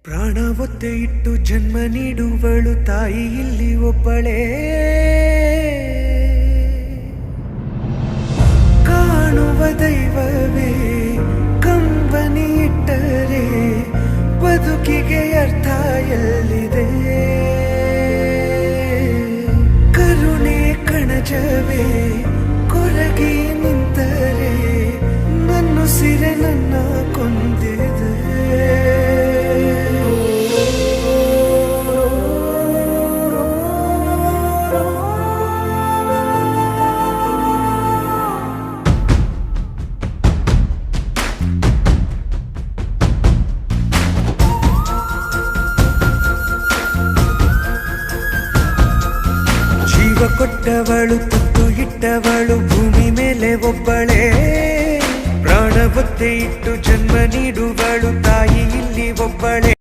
ಪ್ರಾಣ ಒತ್ತೆ ಇಟ್ಟು ಜನ್ಮ ನೀಡುವಳು ತಾಯಿ ಇಲ್ಲಿ ಒಬ್ಬಳೇ. ಕಾಣುವ ದೈವವೇ ಕಂಬನಿ ಇಟ್ಟರೆ ಬದುಕಿಗೆ ಅರ್ಥ ಎಲ್ಲಿದೆ. ಕರುಣೆ ಕಣಜವೇ ಕೊರಗಿ ನಿಂತರೆ ನನ್ನುಸಿರೆ ನನ್ನ ಕೊಂದಿದೆ. ಜೀವ ಕೊಟ್ಟವಳು ತುತ್ತು ಇಟ್ಟವಳು ಭೂಮಿ ಮೇಲೆ ಒಬ್ಬಳೇ. ಪ್ರಾಣ ಒತ್ತೆ ಇಟ್ಟು ಜನ್ಮ ನೀಡುವಳು ತಾಯಿ ಇಲ್ಲಿ ಒಬ್ಬಳೇ.